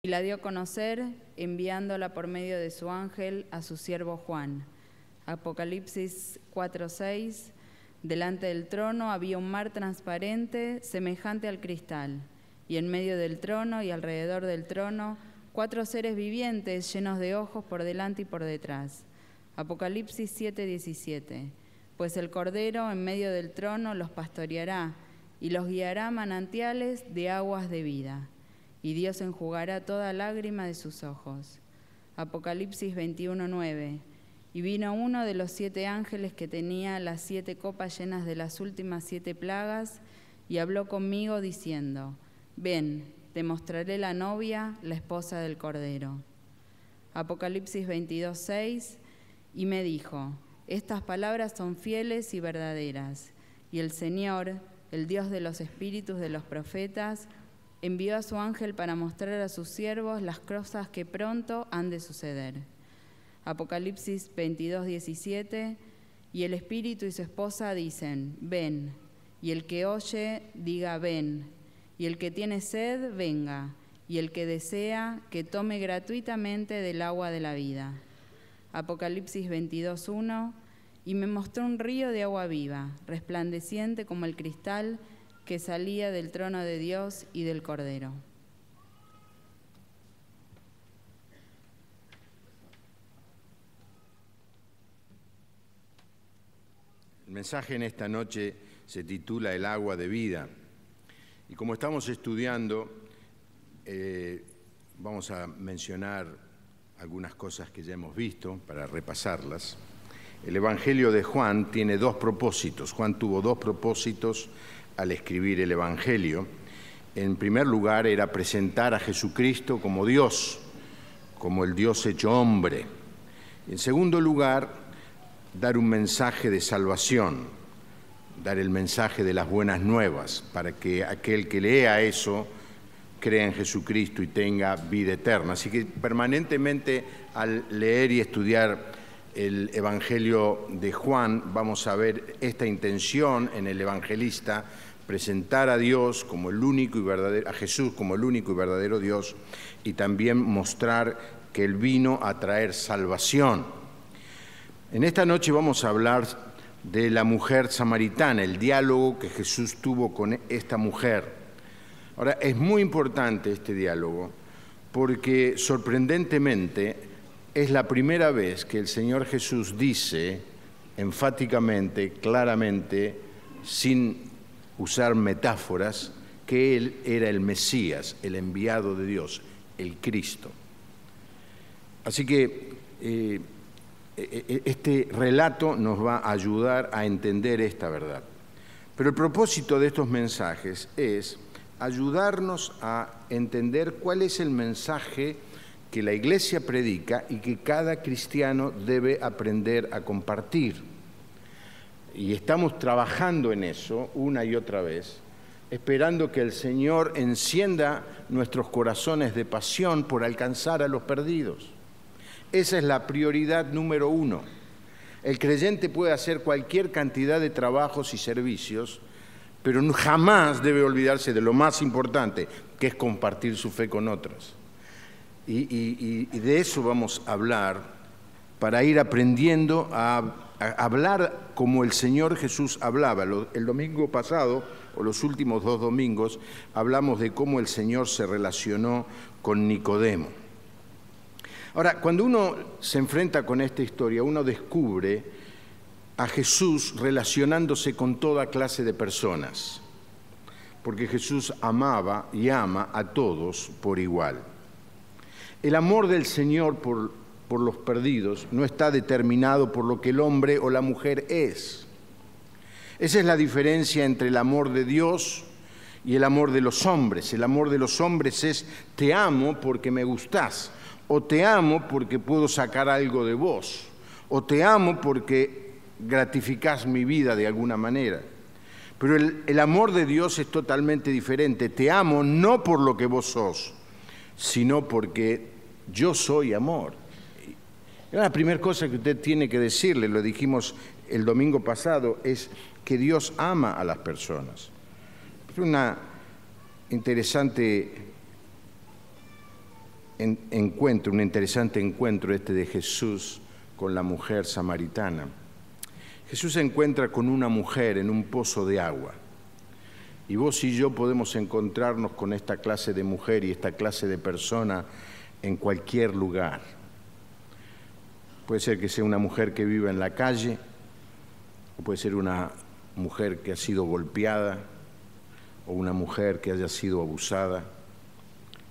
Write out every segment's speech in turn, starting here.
y la dio a conocer enviándola por medio de su ángel a su siervo Juan. Apocalipsis 4:6. Delante del trono había un mar transparente semejante al cristal, y en medio del trono y alrededor del trono 4 seres vivientes llenos de ojos por delante y por detrás. Apocalipsis 7:17. Pues el Cordero en medio del trono los pastoreará y los guiará a manantiales de aguas de vida, y Dios enjugará toda lágrima de sus ojos. Apocalipsis 21:9. Y vino uno de los 7 ángeles que tenía las 7 copas llenas de las últimas 7 plagas, y habló conmigo diciendo: Ven, te mostraré la novia, la esposa del Cordero. Apocalipsis 22:6. Y me dijo: Estas palabras son fieles y verdaderas. Y el Señor, el Dios de los espíritus de los profetas, envió a su ángel para mostrar a sus siervos las cosas que pronto han de suceder. Apocalipsis 22:17. Y el Espíritu y su esposa dicen: Ven. Y el que oye, diga: Ven. Y el que tiene sed, venga. Y el que desea, que tome gratuitamente del agua de la vida. Apocalipsis 22:1. Y me mostró un río de agua viva, resplandeciente como el cristal, que salía del trono de Dios y del Cordero. El mensaje en esta noche se titula El agua de vida. Y como estamos estudiando, vamos a mencionar algunas cosas que ya hemos visto para repasarlas. El Evangelio de Juan tiene 2 propósitos. Juan tuvo 2 propósitos al escribir el Evangelio. En primer lugar, era presentar a Jesucristo como Dios, como el Dios hecho hombre. En segundo lugar, dar un mensaje de salvación, dar el mensaje de las buenas nuevas, para que aquel que lea eso crea en Jesucristo y tenga vida eterna. Así que permanentemente al leer y estudiar el Evangelio de Juan vamos a ver esta intención en el evangelista: presentar a Dios como el único y verdadero, a Jesús como el único y verdadero Dios, y también mostrar que Él vino a traer salvación. En esta noche vamos a hablar de la mujer samaritana, el diálogo que Jesús tuvo con esta mujer. Ahora, es muy importante este diálogo porque sorprendentemente es la primera vez que el Señor Jesús dice enfáticamente, claramente, sin usar metáforas, que Él era el Mesías, el enviado de Dios, el Cristo. Así que este relato nos va a ayudar a entender esta verdad. Pero el propósito de estos mensajes es ayudarnos a entender cuál es el mensaje que la Iglesia predica y que cada cristiano debe aprender a compartir. Y estamos trabajando en eso una y otra vez, esperando que el Señor encienda nuestros corazones de pasión por alcanzar a los perdidos. Esa es la prioridad número 1. El creyente puede hacer cualquier cantidad de trabajos y servicios, pero jamás debe olvidarse de lo más importante, que es compartir su fe con otros. Y de eso vamos a hablar para ir aprendiendo a hablar como el Señor Jesús hablaba. El domingo pasado, o los últimos 2 domingos, hablamos de cómo el Señor se relacionó con Nicodemo. Ahora, cuando uno se enfrenta con esta historia, uno descubre a Jesús relacionándose con toda clase de personas, porque Jesús amaba y ama a todos por igual. El amor del Señor por los perdidos no está determinado por lo que el hombre o la mujer es. Esa es la diferencia entre el amor de Dios y el amor de los hombres. El amor de los hombres es: te amo porque me gustás, o te amo porque puedo sacar algo de vos, o te amo porque gratificás mi vida de alguna manera. Pero el amor de Dios es totalmente diferente. Te amo no por lo que vos sos, sino porque yo soy amor. La primera cosa que usted tiene que decirle, lo dijimos el domingo pasado, es que Dios ama a las personas. Es una interesante encuentro, un interesante encuentro este de Jesús con la mujer samaritana. Jesús se encuentra con una mujer en un pozo de agua. Y vos y yo podemos encontrarnos con esta clase de mujer y esta clase de persona en cualquier lugar. Puede ser que sea una mujer que viva en la calle, o puede ser una mujer que ha sido golpeada, o una mujer que haya sido abusada.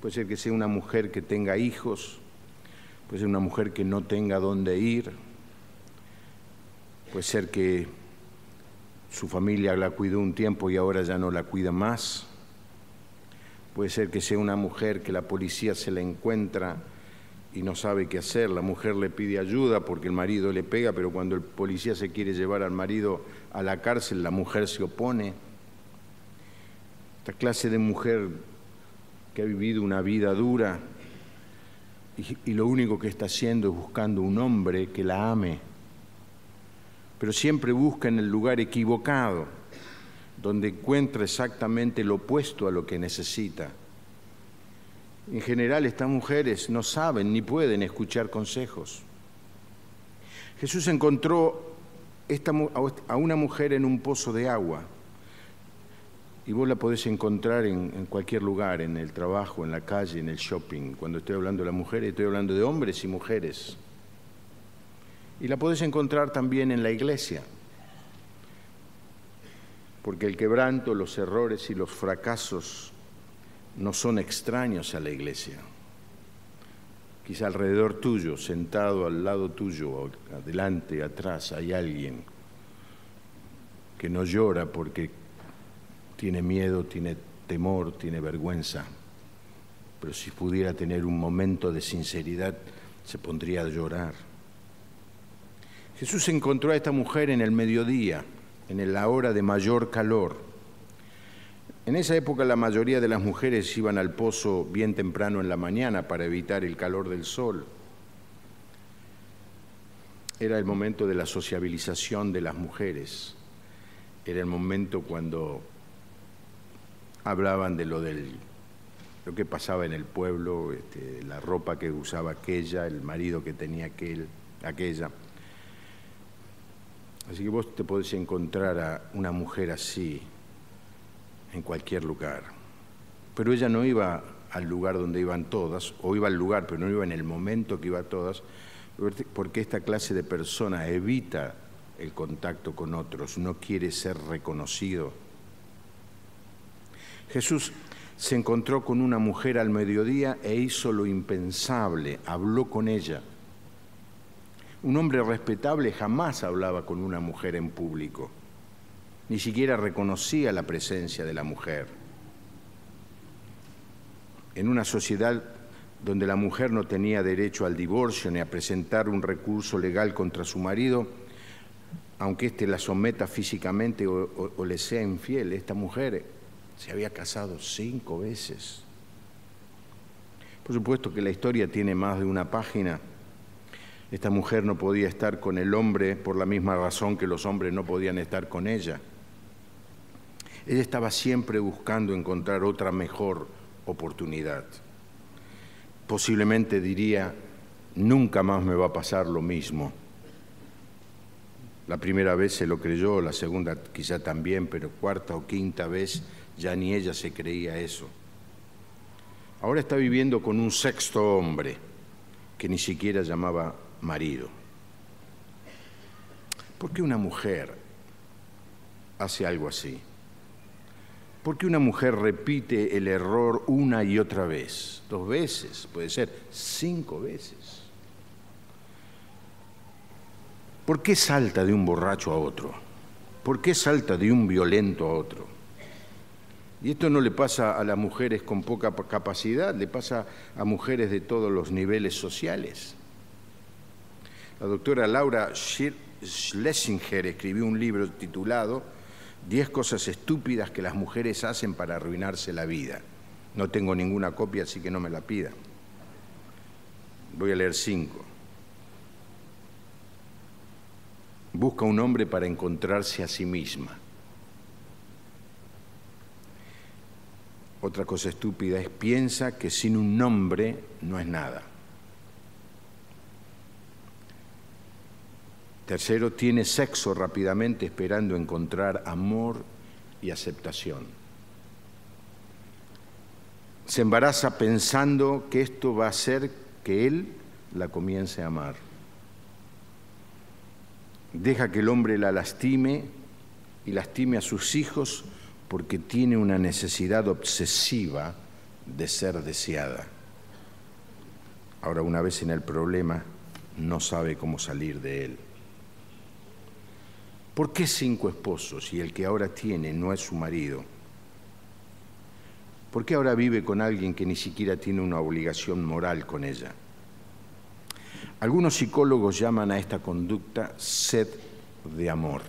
Puede ser que sea una mujer que tenga hijos, puede ser una mujer que no tenga dónde ir, puede ser que su familia la cuidó un tiempo y ahora ya no la cuida más. Puede ser que sea una mujer que la policía se la encuentra y no sabe qué hacer. La mujer le pide ayuda porque el marido le pega, pero cuando el policía se quiere llevar al marido a la cárcel, la mujer se opone. Esta clase de mujer que ha vivido una vida dura y lo único que está haciendo es buscando un hombre que la ame, pero siempre busca en el lugar equivocado, donde encuentra exactamente lo opuesto a lo que necesita. En general, estas mujeres no saben ni pueden escuchar consejos. Jesús encontró a una mujer en un pozo de agua, y vos la podés encontrar en cualquier lugar, en el trabajo, en la calle, en el shopping. Cuando estoy hablando de las mujeres, estoy hablando de hombres y mujeres. Y la podés encontrar también en la iglesia, porque el quebranto, los errores y los fracasos no son extraños a la iglesia. Quizá alrededor tuyo, sentado al lado tuyo, adelante, atrás, hay alguien que no llora porque tiene miedo, tiene temor, tiene vergüenza, pero si pudiera tener un momento de sinceridad, se pondría a llorar. Jesús encontró a esta mujer en el mediodía, en la hora de mayor calor. En esa época la mayoría de las mujeres iban al pozo bien temprano en la mañana para evitar el calor del sol. Era el momento de la sociabilización de las mujeres. Era el momento cuando hablaban de lo que pasaba en el pueblo, la ropa que usaba aquella, el marido que tenía aquella. Así que vos te podés encontrar a una mujer así en cualquier lugar. Pero ella no iba al lugar donde iban todas, o iba al lugar, pero no iba en el momento que iba todas, porque esta clase de persona evita el contacto con otros, no quiere ser reconocido. Jesús se encontró con una mujer al mediodía e hizo lo impensable, habló con ella. Un hombre respetable jamás hablaba con una mujer en público, ni siquiera reconocía la presencia de la mujer. En una sociedad donde la mujer no tenía derecho al divorcio ni a presentar un recurso legal contra su marido, aunque éste la someta físicamente o le sea infiel, esta mujer se había casado 5 veces. Por supuesto que la historia tiene más de una página. Esta mujer no podía estar con el hombre por la misma razón que los hombres no podían estar con ella. Ella estaba siempre buscando encontrar otra mejor oportunidad. Posiblemente diría, nunca más me va a pasar lo mismo. La primera vez se lo creyó, la segunda quizá también, pero cuarta o quinta vez ya ni ella se creía eso. Ahora está viviendo con un sexto hombre que ni siquiera llamaba marido. ¿Por qué una mujer hace algo así? ¿Por qué una mujer repite el error una y otra vez? 2 veces, puede ser 5 veces. ¿Por qué salta de un borracho a otro? ¿Por qué salta de un violento a otro? Y esto no le pasa a las mujeres con poca capacidad, le pasa a mujeres de todos los niveles sociales. La doctora Laura Schlesinger escribió un libro titulado 10 cosas estúpidas que las mujeres hacen para arruinarse la vida. No tengo ninguna copia, así que no me la pida. Voy a leer 5. Busca un hombre para encontrarse a sí misma. Otra cosa estúpida es piensa que sin un nombre no es nada. Tercero, tiene sexo rápidamente esperando encontrar amor y aceptación. Se embaraza pensando que esto va a hacer que él la comience a amar. Deja que el hombre la lastime y lastime a sus hijos porque tiene una necesidad obsesiva de ser deseada. Ahora, una vez en el problema, no sabe cómo salir de él. ¿Por qué 5 esposos y el que ahora tiene no es su marido? ¿Por qué ahora vive con alguien que ni siquiera tiene una obligación moral con ella? Algunos psicólogos llaman a esta conducta sed de amor.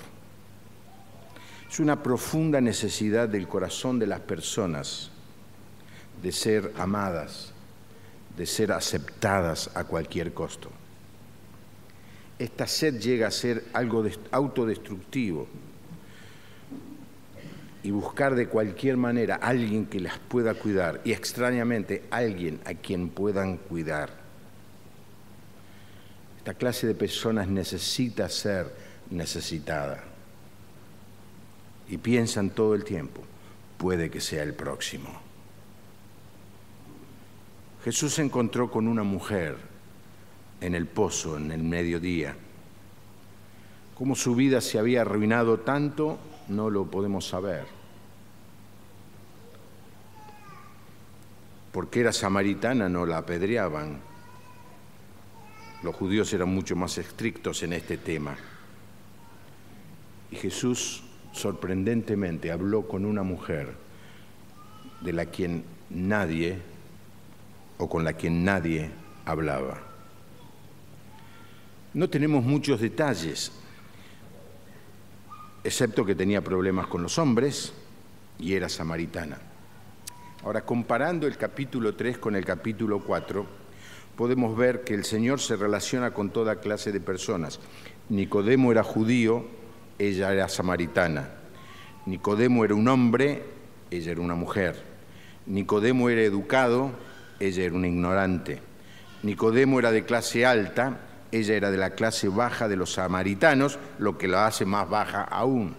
Es una profunda necesidad del corazón de las personas de ser amadas, de ser aceptadas a cualquier costo. Esta sed llega a ser algo autodestructivo y buscar de cualquier manera a alguien que las pueda cuidar y extrañamente alguien a quien puedan cuidar. Esta clase de personas necesita ser necesitada y piensan todo el tiempo, puede que sea el próximo. Jesús se encontró con una mujer en el pozo, en el mediodía. Cómo su vida se había arruinado tanto, no lo podemos saber. Porque era samaritana, no la apedreaban. Los judíos eran mucho más estrictos en este tema. Y Jesús, sorprendentemente, habló con una mujer de la quien nadie, o con la quien nadie hablaba. No tenemos muchos detalles, excepto que tenía problemas con los hombres y era samaritana. Ahora, comparando el capítulo 3 con el capítulo 4, podemos ver que el Señor se relaciona con toda clase de personas. Nicodemo era judío, ella era samaritana. Nicodemo era un hombre, ella era una mujer. Nicodemo era educado, ella era una ignorante. Nicodemo era de clase alta, ella era de la clase baja de los samaritanos, lo que la hace más baja aún.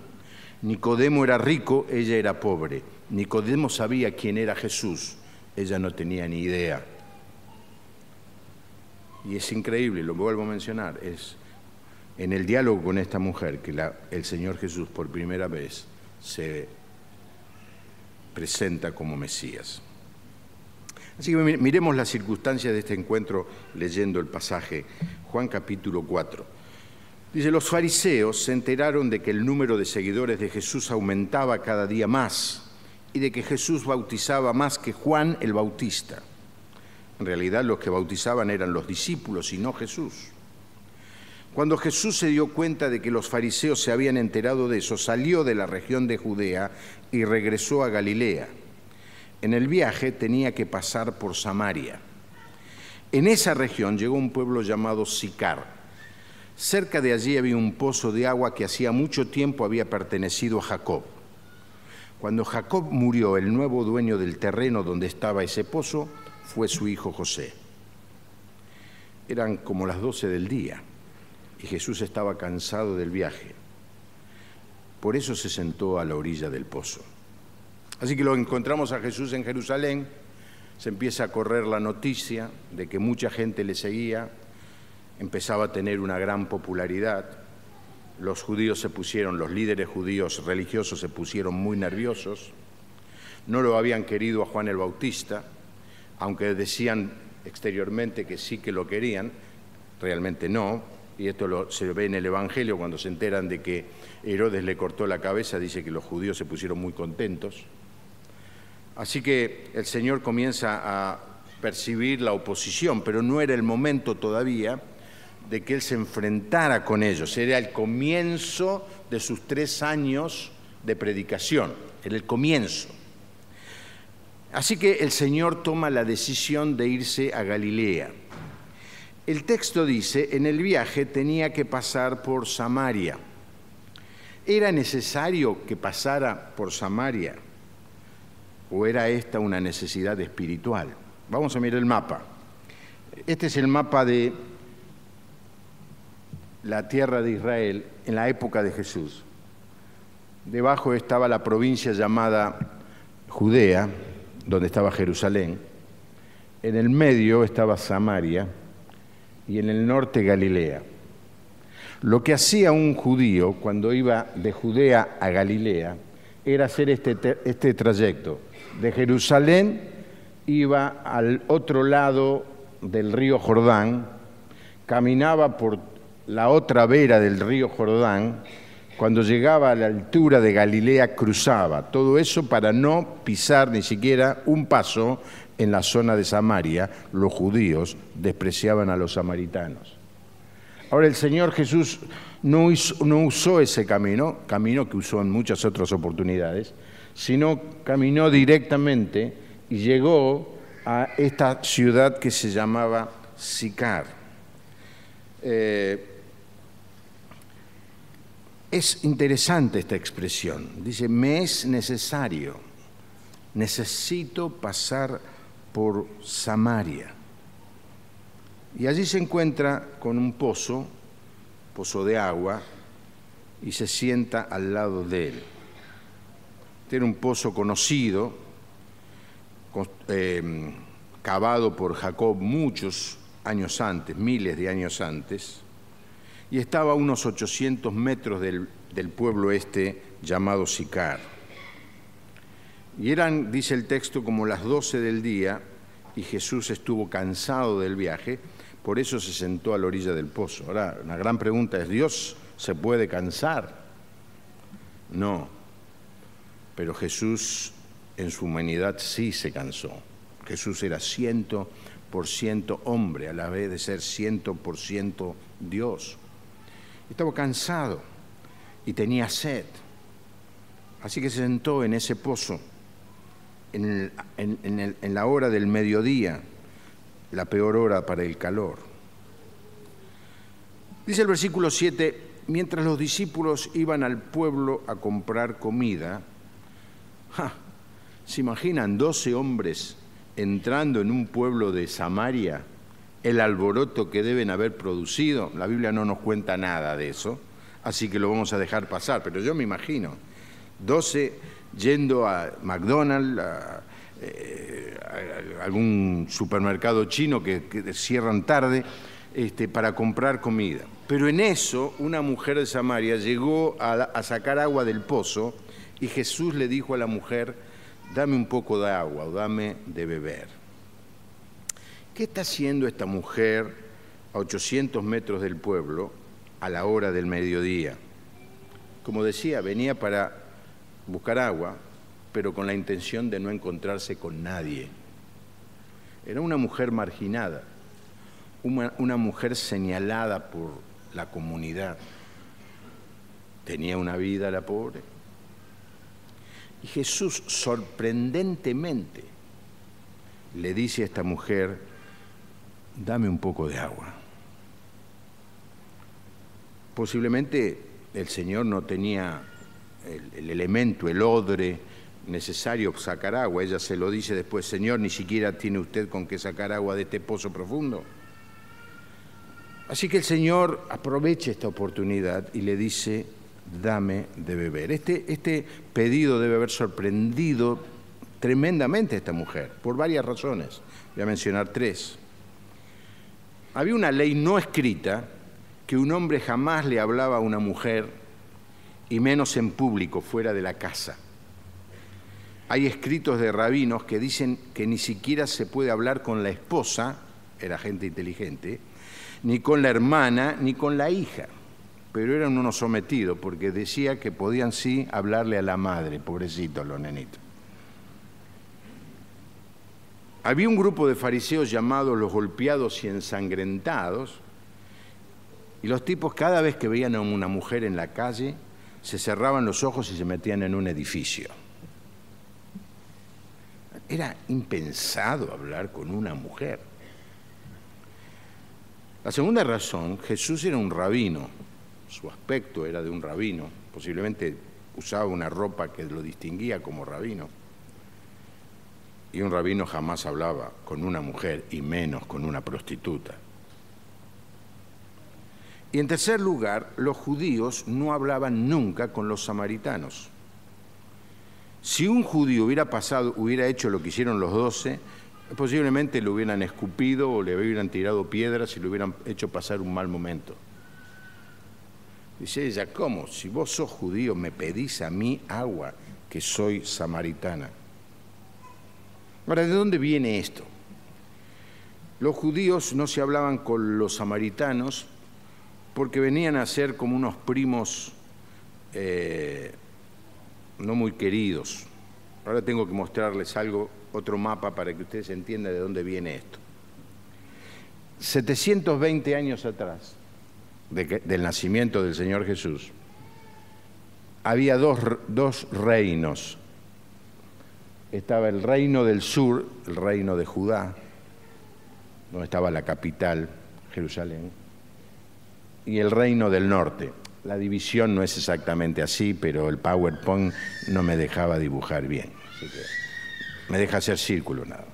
Nicodemo era rico, ella era pobre. Nicodemo sabía quién era Jesús, ella no tenía ni idea. Y es increíble, lo vuelvo a mencionar, es en el diálogo con esta mujer que el Señor Jesús por primera vez se presenta como Mesías. Así que miremos las circunstancias de este encuentro leyendo el pasaje, Juan capítulo 4. Dice, los fariseos se enteraron de que el número de seguidores de Jesús aumentaba cada día más y de que Jesús bautizaba más que Juan el Bautista. En realidad los que bautizaban eran los discípulos y no Jesús. Cuando Jesús se dio cuenta de que los fariseos se habían enterado de eso, salió de la región de Judea y regresó a Galilea. En el viaje tenía que pasar por Samaria. En esa región llegó un pueblo llamado Sicar. Cerca de allí había un pozo de agua que hacía mucho tiempo había pertenecido a Jacob. Cuando Jacob murió, el nuevo dueño del terreno donde estaba ese pozo fue su hijo José. Eran como las 12 del día y Jesús estaba cansado del viaje. Por eso se sentó a la orilla del pozo. Así que lo encontramos a Jesús en Jerusalén, se empieza a correr la noticia de que mucha gente le seguía, empezaba a tener una gran popularidad. Los líderes judíos religiosos se pusieron muy nerviosos, no lo habían querido a Juan el Bautista, aunque decían exteriormente que sí que lo querían, realmente no, y esto se ve en el Evangelio cuando se enteran de que Herodes le cortó la cabeza, dice que los judíos se pusieron muy contentos. Así que el Señor comienza a percibir la oposición, pero no era el momento todavía de que Él se enfrentara con ellos. Era el comienzo de sus 3 años de predicación, era el comienzo. Así que el Señor toma la decisión de irse a Galilea. El texto dice, en el viaje tenía que pasar por Samaria. ¿Era necesario que pasara por Samaria? ¿O era esta una necesidad espiritual? Vamos a mirar el mapa. Este es el mapa de la tierra de Israel en la época de Jesús. Debajo estaba la provincia llamada Judea, donde estaba Jerusalén. En el medio estaba Samaria y en el norte Galilea. Lo que hacía un judío cuando iba de Judea a Galilea era hacer este trayecto. De Jerusalén iba al otro lado del río Jordán, caminaba por la otra vera del río Jordán, cuando llegaba a la altura de Galilea cruzaba. Todo eso para no pisar ni siquiera un paso en la zona de Samaria. Los judíos despreciaban a los samaritanos. Ahora el Señor Jesús no usó ese camino que usó en muchas otras oportunidades, sino caminó directamente y llegó a esta ciudad que se llamaba Sicar. Es interesante esta expresión. Dice, me es necesario, necesito pasar por Samaria. Y allí se encuentra con un pozo de agua, y se sienta al lado de él. Era un pozo conocido, cavado por Jacob muchos años antes, miles de años antes, y estaba a unos 800 metros del pueblo llamado Sicar. Y eran, dice el texto, como las 12 del día, y Jesús estuvo cansado del viaje, por eso se sentó a la orilla del pozo. Ahora, una gran pregunta es, ¿Dios se puede cansar? No, pero Jesús en su humanidad sí se cansó. Jesús era 100% hombre, a la vez de ser 100% Dios. Estaba cansado y tenía sed. Así que se sentó en ese pozo en la hora del mediodía, la peor hora para el calor. Dice el versículo 7, mientras los discípulos iban al pueblo a comprar comida, ¿se imaginan 12 hombres entrando en un pueblo de Samaria? El alboroto que deben haber producido. La Biblia no nos cuenta nada de eso, así que lo vamos a dejar pasar, pero yo me imagino 12 yendo a McDonald's, a algún supermercado chino que cierran tarde para comprar comida. Pero en eso una mujer de Samaria llegó a sacar agua del pozo y Jesús le dijo a la mujer, dame un poco de agua o dame de beber. ¿Qué está haciendo esta mujer a 800 metros del pueblo a la hora del mediodía? Como decía, venía para buscar agua, pero con la intención de no encontrarse con nadie. Era una mujer marginada, una mujer señalada por la comunidad. Tenía una vida la pobre. Y Jesús sorprendentemente le dice a esta mujer, dame un poco de agua. Posiblemente el Señor no tenía el elemento, el odre necesario para sacar agua. Ella se lo dice después, Señor, ni siquiera tiene usted con qué sacar agua de este pozo profundo. Así que el Señor aprovecha esta oportunidad y le dice, dame de beber. Este pedido debe haber sorprendido tremendamente a esta mujer, por varias razones. Voy a mencionar 3. Había una ley no escrita que un hombre jamás le hablaba a una mujer, y menos en público, fuera de la casa. Hay escritos de rabinos que dicen que ni siquiera se puede hablar con la esposa, era gente inteligente, ni con la hermana, ni con la hija. Pero eran unos sometidos, porque decía que podían sí hablarle a la madre, pobrecitos los nenitos. Había un grupo de fariseos llamados los golpeados y ensangrentados, y los tipos cada vez que veían a una mujer en la calle, se cerraban los ojos y se metían en un edificio. Era impensado hablar con una mujer. La segunda razón, Jesús era un rabino, su aspecto era de un rabino, posiblemente usaba una ropa que lo distinguía como rabino. Y un rabino jamás hablaba con una mujer, y menos con una prostituta. Y en tercer lugar, los judíos no hablaban nunca con los samaritanos. Si un judío hubiera hecho lo que hicieron los 12, posiblemente lo hubieran escupido o le hubieran tirado piedras y le hubieran hecho pasar un mal momento. Dice ella, ¿cómo? Si vos sos judío, me pedís a mí agua, que soy samaritana. Ahora, ¿de dónde viene esto? Los judíos no se hablaban con los samaritanos porque venían a ser como unos primos no muy queridos. Ahora tengo que mostrarles otro mapa para que ustedes entiendan de dónde viene esto. 720 años atrás del nacimiento del Señor Jesús, había dos reinos. Estaba el reino del sur, el reino de Judá, donde estaba la capital, Jerusalén, y el reino del norte. La división no es exactamente así, pero el PowerPoint no me dejaba dibujar bien, así que me deja hacer círculo nada.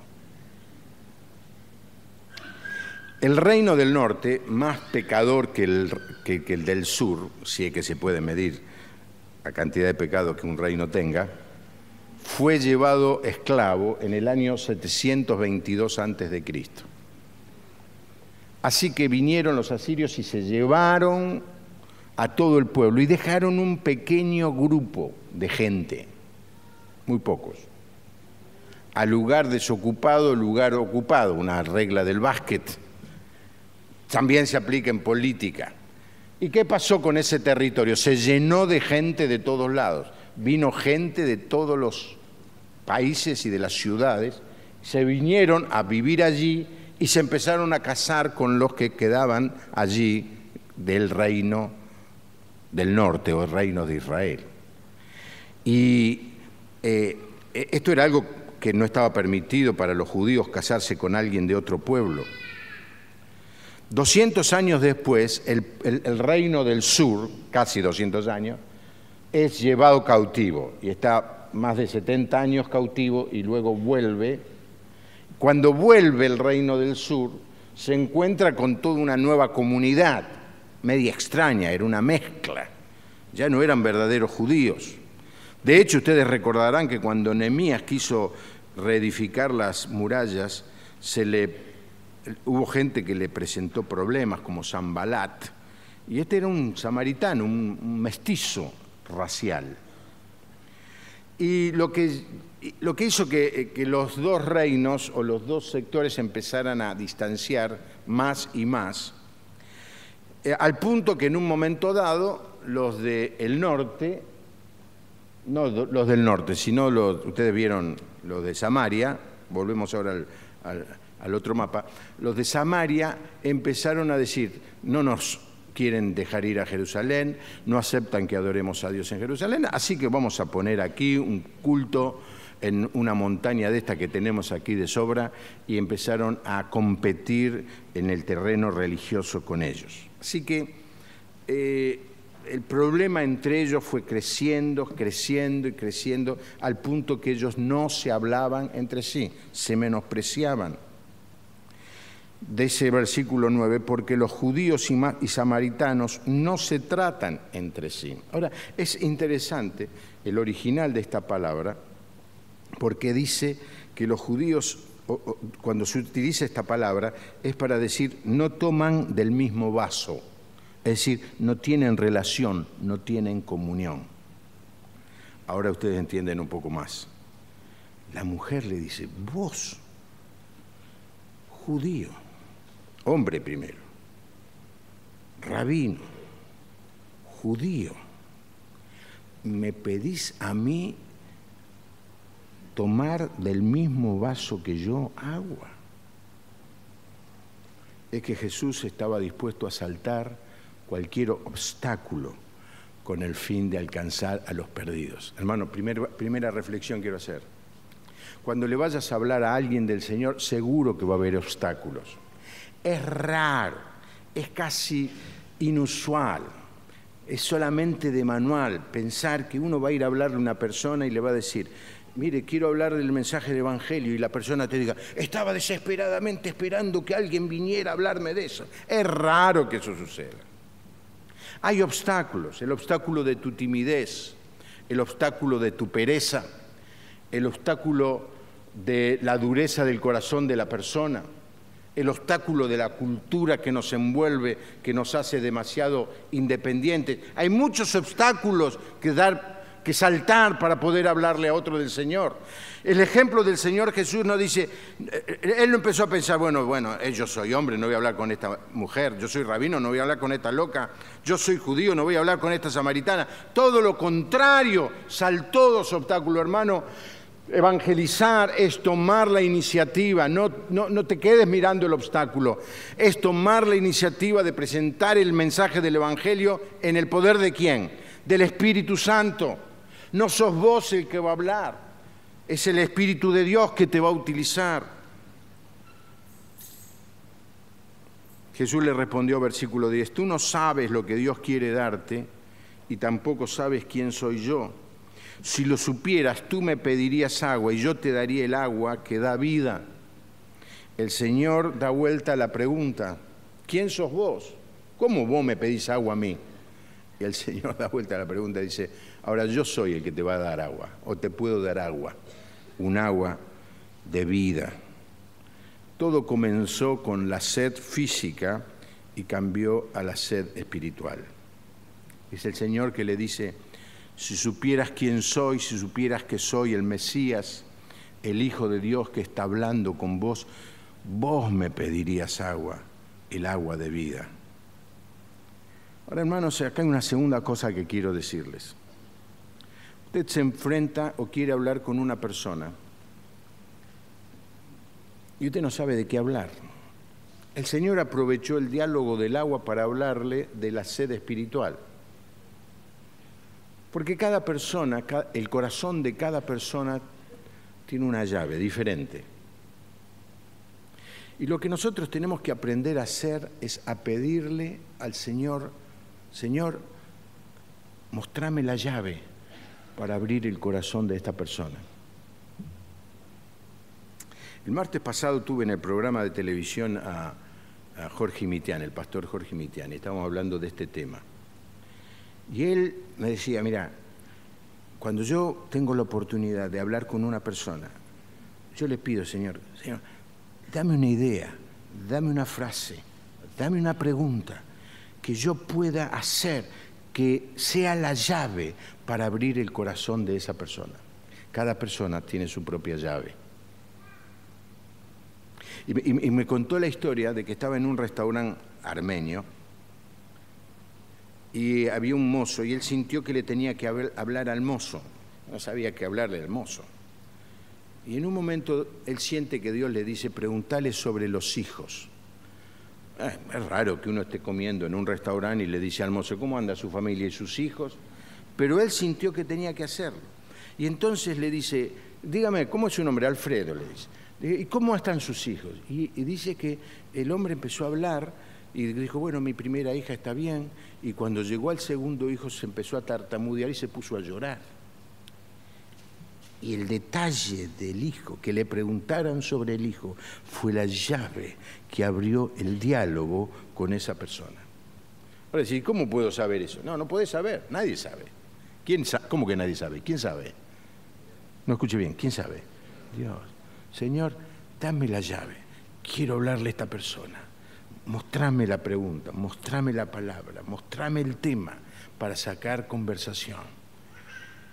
El reino del norte, más pecador que el del sur, si es que se puede medir la cantidad de pecados que un reino tenga, fue llevado esclavo en el año 722 a.C. Así que vinieron los asirios y se llevaron a todo el pueblo y dejaron un pequeño grupo de gente, muy pocos, al lugar desocupado, lugar ocupado, una regla del básquet. También se aplica en política. ¿Y qué pasó con ese territorio? Se llenó de gente de todos lados. Vino gente de todos los países y de las ciudades, se vinieron a vivir allí y se empezaron a casar con los que quedaban allí del reino del norte o el reino de Israel. Y esto era algo que no estaba permitido para los judíos, casarse con alguien de otro pueblo. 200 años después, el reino del sur, casi 200 años, es llevado cautivo y está más de 70 años cautivo y luego vuelve. Cuando vuelve el reino del sur, se encuentra con toda una nueva comunidad, media extraña, era una mezcla, ya no eran verdaderos judíos. De hecho, ustedes recordarán que cuando Nehemías quiso reedificar las murallas, hubo gente que le presentó problemas, como Sanbalat, y este era un samaritano, un mestizo racial. Y lo que hizo que los dos reinos o los dos sectores empezaran a distanciar más y más, al punto que en un momento dado los del norte, no los del norte, sino ustedes vieron los de Samaria, volvemos ahora al otro mapa, los de Samaria empezaron a decir, no nos quieren dejar ir a Jerusalén, no aceptan que adoremos a Dios en Jerusalén, así que vamos a poner aquí un culto en una montaña de esta que tenemos aquí de sobra, y empezaron a competir en el terreno religioso con ellos. Así que el problema entre ellos fue creciendo, creciendo y creciendo, al punto que ellos no se hablaban entre sí, se menospreciaban. De ese versículo 9, porque los judíos y samaritanos no se tratan entre sí. Ahora, es interesante el original de esta palabra, porque dice que los judíos, cuando se utiliza esta palabra, es para decir no toman del mismo vaso, es decir, no tienen relación, no tienen comunión. Ahora ustedes entienden un poco más. La mujer le dice, vos, judío, hombre primero, rabino, judío, ¿me pedís a mí tomar del mismo vaso que yo agua? Es que Jesús estaba dispuesto a saltar cualquier obstáculo con el fin de alcanzar a los perdidos. Hermano, primera reflexión quiero hacer. Cuando le vayas a hablar a alguien del Señor, seguro que va a haber obstáculos. Es raro, es casi inusual, es solamente de manual pensar que uno va a ir a hablarle a una persona y le va a decir, mire, quiero hablar del mensaje del Evangelio, y la persona te diga, estaba desesperadamente esperando que alguien viniera a hablarme de eso. Es raro que eso suceda. Hay obstáculos, el obstáculo de tu timidez, el obstáculo de tu pereza, el obstáculo de la dureza del corazón de la persona, el obstáculo de la cultura que nos envuelve, que nos hace demasiado independientes. Hay muchos obstáculos que saltar para poder hablarle a otro del Señor. El ejemplo del Señor Jesús nos dice, Él no empezó a pensar, bueno, yo soy hombre, no voy a hablar con esta mujer, yo soy rabino, no voy a hablar con esta loca, yo soy judío, no voy a hablar con esta samaritana. Todo lo contrario, saltó dos obstáculos, hermano. Evangelizar es tomar la iniciativa, no te quedes mirando el obstáculo, es tomar la iniciativa de presentar el mensaje del Evangelio en el poder ¿de quién? Del Espíritu Santo. No sos vos el que va a hablar, es el Espíritu de Dios que te va a utilizar. Jesús le respondió, versículo 10, tú no sabes lo que Dios quiere darte y tampoco sabes quién soy yo. Si lo supieras, tú me pedirías agua y yo te daría el agua que da vida. El Señor da vuelta a la pregunta, ¿quién sos vos? ¿Cómo vos me pedís agua a mí? Y el Señor da vuelta a la pregunta y dice, ahora yo soy el que te va a dar agua, o te puedo dar agua, un agua de vida. Todo comenzó con la sed física y cambió a la sed espiritual. Es el Señor que le dice, si supieras quién soy, si supieras que soy el Mesías, el Hijo de Dios que está hablando con vos, vos me pedirías agua, el agua de vida. Ahora, hermanos, acá hay una segunda cosa que quiero decirles. Usted se enfrenta o quiere hablar con una persona y usted no sabe de qué hablar. El Señor aprovechó el diálogo del agua para hablarle de la sed espiritual. Porque cada persona, el corazón de cada persona tiene una llave diferente. Y lo que nosotros tenemos que aprender a hacer es a pedirle al Señor, Señor, mostrame la llave para abrir el corazón de esta persona. El martes pasado tuve en el programa de televisión a Jorge Mitiani, el pastor Jorge Mitiani, estábamos hablando de este tema. Y él me decía, mira, cuando yo tengo la oportunidad de hablar con una persona, yo le pido, Señor, dame una idea, dame una frase, dame una pregunta que yo pueda hacer que sea la llave para abrir el corazón de esa persona. Cada persona tiene su propia llave. Y me contó la historia de que estaba en un restaurante armenio y había un mozo y él sintió que le tenía que hablar al mozo. No sabía qué hablarle al mozo. Y en un momento él siente que Dios le dice, pregúntale sobre los hijos. Es raro que uno esté comiendo en un restaurante y le dice al mozo, ¿cómo anda su familia y sus hijos? Pero él sintió que tenía que hacerlo. Y entonces le dice, dígame, ¿cómo es su nombre? Alfredo, le dice. ¿Y cómo están sus hijos? Y dice que el hombre empezó a hablar y dijo, bueno, mi primera hija está bien. Y cuando llegó al segundo hijo se empezó a tartamudear y se puso a llorar. Y el detalle del hijo, que le preguntaran sobre el hijo, fue la llave que abrió el diálogo con esa persona. Ahora decir, ¿cómo puedo saber eso? No, no puedes saber, nadie sabe. ¿Cómo que nadie sabe? ¿Quién sabe? No escuche bien, ¿quién sabe? Dios. Señor, dame la llave, quiero hablarle a esta persona. Mostrame la pregunta, mostrame la palabra, mostrame el tema para sacar conversación.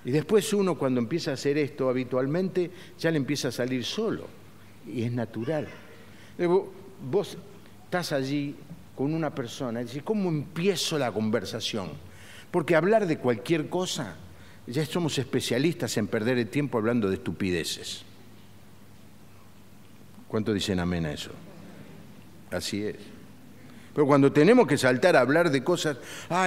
Y después uno cuando empieza a hacer esto habitualmente ya le empieza a salir solo y es natural. Vos estás allí con una persona y dices, ¿cómo empiezo la conversación? Porque hablar de cualquier cosa, ya somos especialistas en perder el tiempo hablando de estupideces. ¿Cuántos dicen amén a eso? Así es. Pero cuando tenemos que saltar a hablar de cosas,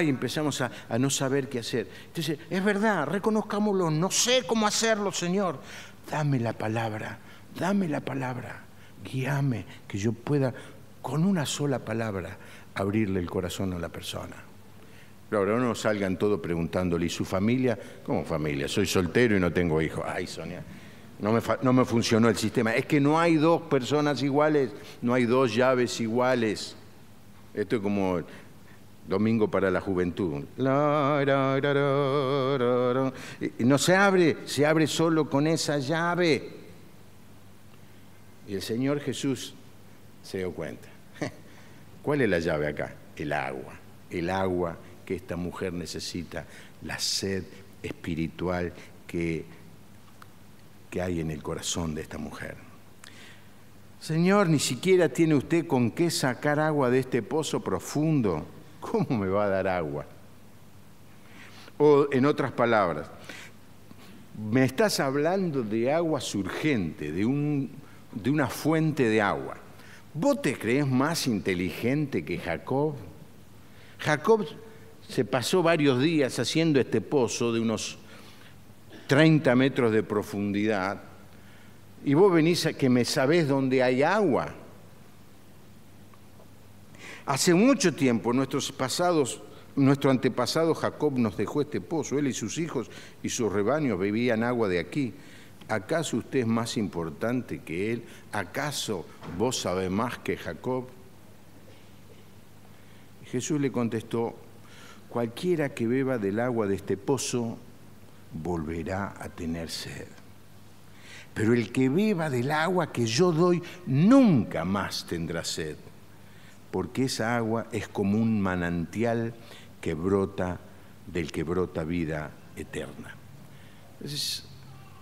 empezamos a no saber qué hacer. Entonces, es verdad, reconozcámoslo, no sé cómo hacerlo, Señor. Dame la palabra, guíame, que yo pueda, con una sola palabra, abrirle el corazón a la persona. Pero ahora no salgan todos preguntándole, ¿y su familia? ¿Cómo familia? Soy soltero y no tengo hijos. Ay, Sonia, no me funcionó el sistema. Es que no hay dos personas iguales, no hay dos llaves iguales. Esto es como Domingo para la Juventud. Y no se abre solo con esa llave. Y el Señor Jesús se dio cuenta. ¿Cuál es la llave acá? El agua que esta mujer necesita, la sed espiritual que hay en el corazón de esta mujer. Señor, ni siquiera tiene usted con qué sacar agua de este pozo profundo. ¿Cómo me va a dar agua? O en otras palabras, me estás hablando de agua surgente, de una fuente de agua. ¿Vos te crees más inteligente que Jacob? Jacob se pasó varios días haciendo este pozo de unos 30 metros de profundidad y vos venís a que me sabés dónde hay agua. Hace mucho tiempo nuestro antepasado Jacob nos dejó este pozo. Él y sus hijos y sus rebaños bebían agua de aquí. ¿Acaso usted es más importante que él? ¿Acaso vos sabés más que Jacob? Jesús le contestó: cualquiera que beba del agua de este pozo volverá a tener sed. Pero el que beba del agua que yo doy nunca más tendrá sed, porque esa agua es como un manantial del que brota vida eterna. Entonces,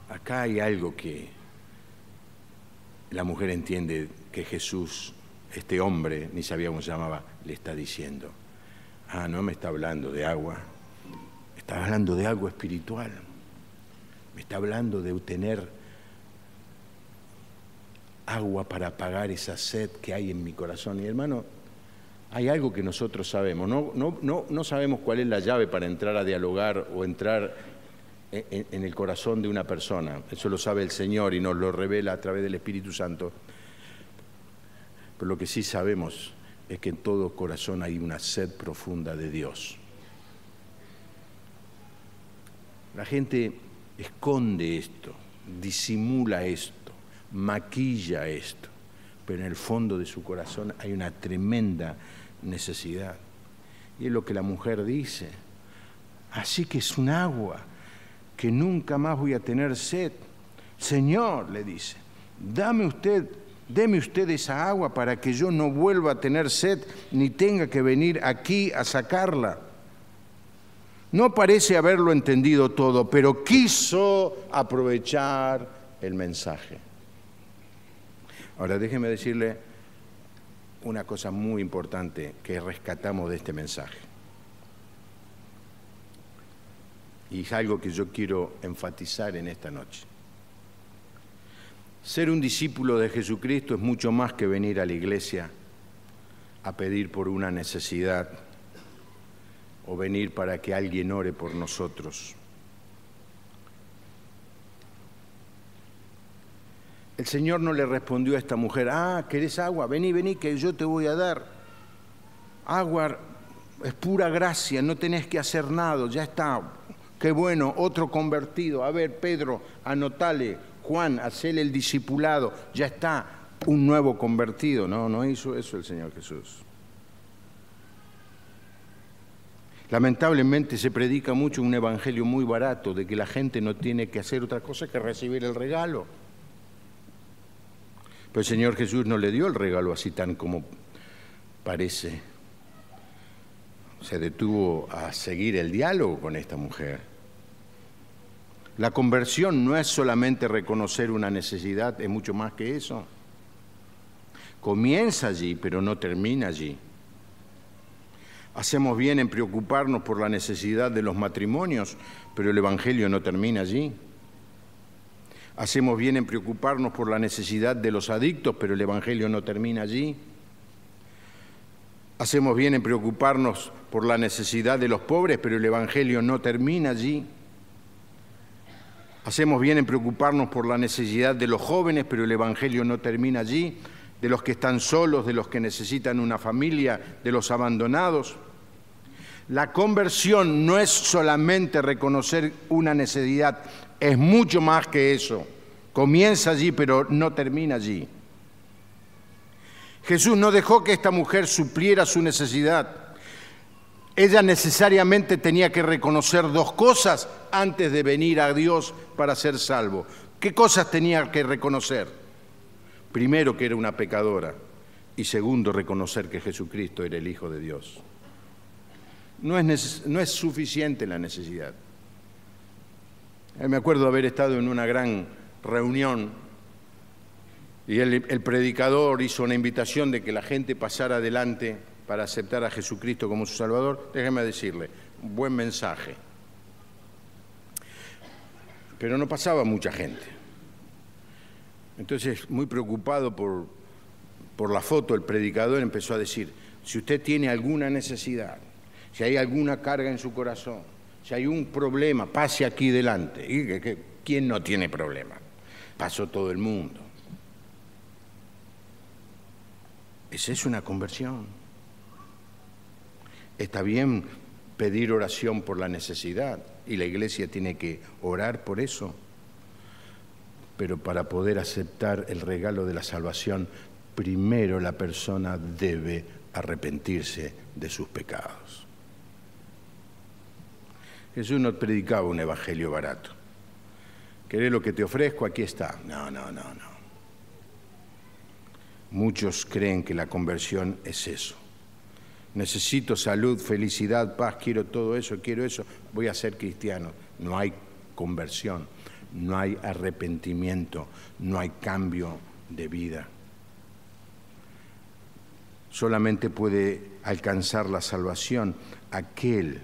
acá hay algo que la mujer entiende que Jesús, este hombre, ni sabía cómo se llamaba, le está diciendo. No me está hablando de agua, me está hablando de algo espiritual, me está hablando de tener agua para apagar esa sed que hay en mi corazón. Y hermano, hay algo que nosotros sabemos, no sabemos cuál es la llave para entrar a dialogar o entrar en el corazón de una persona. Eso lo sabe el Señor y nos lo revela a través del Espíritu Santo. Pero lo que sí sabemos es que en todo corazón hay una sed profunda de Dios. La gente esconde esto, disimula esto, maquilla esto, pero en el fondo de su corazón hay una tremenda necesidad. Y es lo que la mujer dice. Así que es un agua que nunca más voy a tener sed. Señor, le dice, deme usted esa agua para que yo no vuelva a tener sed ni tenga que venir aquí a sacarla. No parece haberlo entendido todo, pero quiso aprovechar el mensaje. Ahora déjeme decirle una cosa muy importante que rescatamos de este mensaje. Y es algo que yo quiero enfatizar en esta noche. Ser un discípulo de Jesucristo es mucho más que venir a la iglesia a pedir por una necesidad o venir para que alguien ore por nosotros. El Señor no le respondió a esta mujer: ¿querés agua? Vení, que yo te voy a dar. Agua es pura gracia, no tenés que hacer nada, ya está. Qué bueno, otro convertido. A ver, Pedro, anotale. Juan, hacele el discipulado. Ya está, un nuevo convertido. No hizo eso el Señor Jesús. Lamentablemente se predica mucho un evangelio muy barato de que la gente no tiene que hacer otra cosa que recibir el regalo. Pero el Señor Jesús no le dio el regalo así tan como parece. Se detuvo a seguir el diálogo con esta mujer. La conversión no es solamente reconocer una necesidad, es mucho más que eso. Comienza allí, pero no termina allí. Hacemos bien en preocuparnos por la necesidad de los matrimonios, pero el Evangelio no termina allí. Hacemos bien en preocuparnos por la necesidad de los adictos, pero el Evangelio no termina allí. Hacemos bien en preocuparnos por la necesidad de los pobres, pero el Evangelio no termina allí. Hacemos bien en preocuparnos por la necesidad de los jóvenes, pero el Evangelio no termina allí, de los que están solos, de los que necesitan una familia, de los abandonados. La conversión no es solamente reconocer una necesidad, es mucho más que eso. Comienza allí, pero no termina allí. Jesús no dejó que esta mujer supliera su necesidad. Ella necesariamente tenía que reconocer dos cosas antes de venir a Dios para ser salvo. ¿Qué cosas tenía que reconocer? Primero, que era una pecadora, y segundo, reconocer que Jesucristo era el Hijo de Dios. No es suficiente la necesidad. Me acuerdo haber estado en una gran reunión y el predicador hizo una invitación de que la gente pasara adelante para aceptar a Jesucristo como su Salvador. Déjeme decirle, un buen mensaje. Pero no pasaba mucha gente. Entonces, muy preocupado por la foto, el predicador empezó a decir, si usted tiene alguna necesidad, si hay alguna carga en su corazón, si hay un problema, pase aquí delante. ¿Y quién no tiene problema? Pasó todo el mundo. Esa es una conversión. Está bien pedir oración por la necesidad y la iglesia tiene que orar por eso. Pero para poder aceptar el regalo de la salvación, primero la persona debe arrepentirse de sus pecados. Jesús no predicaba un evangelio barato. ¿Querés lo que te ofrezco? Aquí está. No. Muchos creen que la conversión es eso. Necesito salud, felicidad, paz, quiero todo eso, quiero eso, voy a ser cristiano. No hay conversión, no hay arrepentimiento, no hay cambio de vida. Solamente puede alcanzar la salvación aquel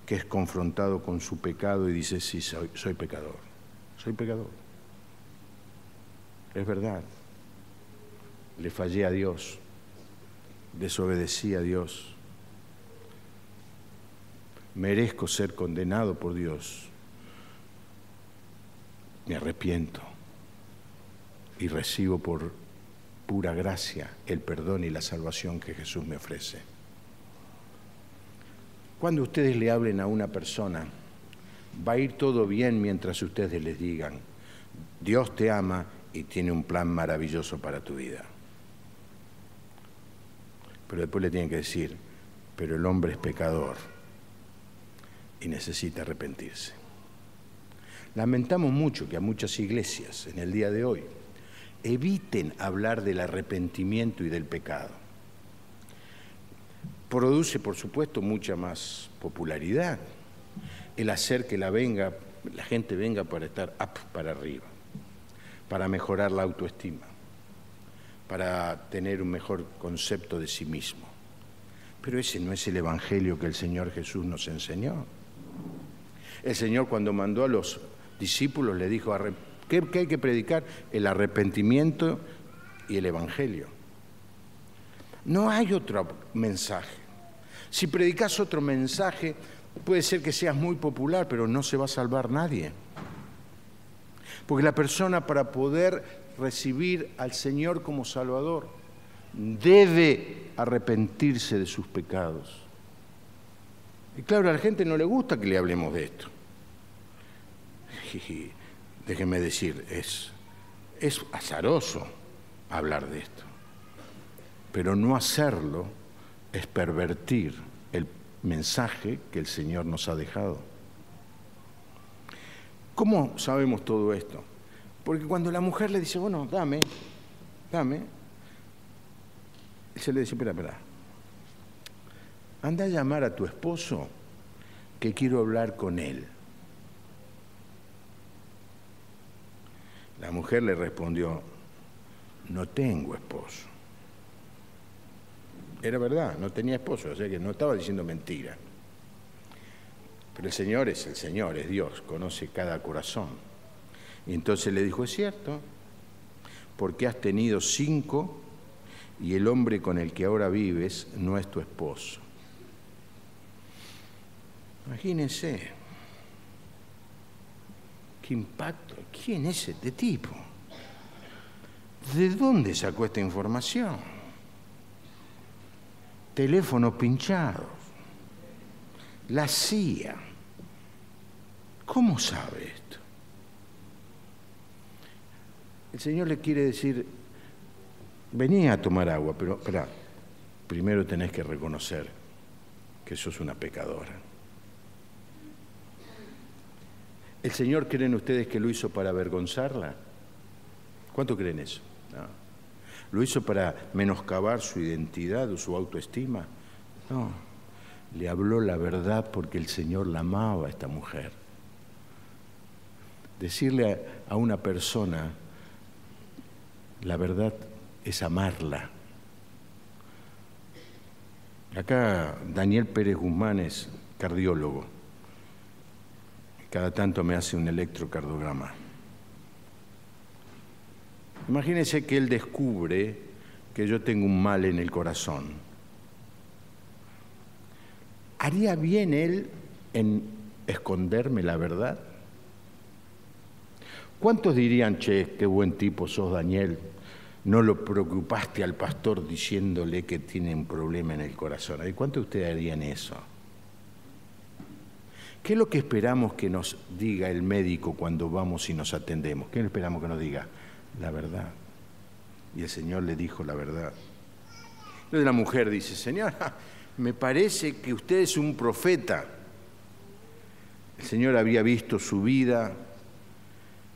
que es confrontado con su pecado y dice, sí, soy pecador, soy pecador. Es verdad, le fallé a Dios, desobedecí a Dios, merezco ser condenado por Dios, me arrepiento y recibo por pura gracia el perdón y la salvación que Jesús me ofrece. Cuando ustedes le hablen a una persona, va a ir todo bien mientras ustedes les digan, Dios te ama y tiene un plan maravilloso para tu vida. Pero después le tienen que decir, pero el hombre es pecador y necesita arrepentirse. Lamentamos mucho que a muchas iglesias en el día de hoy eviten hablar del arrepentimiento y del pecado. Produce, por supuesto, mucha más popularidad el hacer que la gente venga para estar para arriba, para mejorar la autoestima, para tener un mejor concepto de sí mismo. Pero ese no es el evangelio que el Señor Jesús nos enseñó. El Señor, cuando mandó a los discípulos, le dijo, ¿qué hay que predicar? El arrepentimiento y el evangelio. No hay otro mensaje. Si predicas otro mensaje, puede ser que seas muy popular, pero no se va a salvar nadie. Porque la persona, para poder recibir al Señor como Salvador, debe arrepentirse de sus pecados. Y claro, a la gente no le gusta que le hablemos de esto. Déjenme decir, es azaroso hablar de esto. Pero no hacerlo es pervertir el mensaje que el Señor nos ha dejado. ¿Cómo sabemos todo esto? Porque cuando la mujer le dice, bueno, dame, él se le dice, espera, anda a llamar a tu esposo que quiero hablar con él. La mujer le respondió, no tengo esposo. Era verdad, no tenía esposo, o sea que no estaba diciendo mentira. Pero el Señor es Dios, conoce cada corazón. Y entonces le dijo, es cierto, porque has tenido 5 y el hombre con el que ahora vives no es tu esposo. Imagínense, qué impacto, ¿quién es este tipo? ¿De dónde sacó esta información? Teléfonos pinchados, la CIA. ¿Cómo sabe esto? El Señor le quiere decir, vení a tomar agua, pero espera, primero tenés que reconocer que sos una pecadora. ¿El Señor creen ustedes que lo hizo para avergonzarla? ¿Cuánto creen eso? No. ¿Lo hizo para menoscabar su identidad o su autoestima? No. Le habló la verdad porque el Señor la amaba a esta mujer. Decirle a una persona la verdad es amarla. Acá Daniel Pérez Guzmán es cardiólogo. Cada tanto me hace un electrocardiograma. Imagínense que él descubre que yo tengo un mal en el corazón. ¿Haría bien él en esconderme la verdad? ¿Cuántos dirían, che, qué buen tipo sos, Daniel? No lo preocupaste al pastor diciéndole que tiene un problema en el corazón. ¿Cuántos de ustedes harían eso? ¿Qué es lo que esperamos que nos diga el médico cuando vamos y nos atendemos? ¿Qué esperamos que nos diga? La verdad. Y el Señor le dijo la verdad. Entonces la mujer dice, Señor, me parece que usted es un profeta. El Señor había visto su vida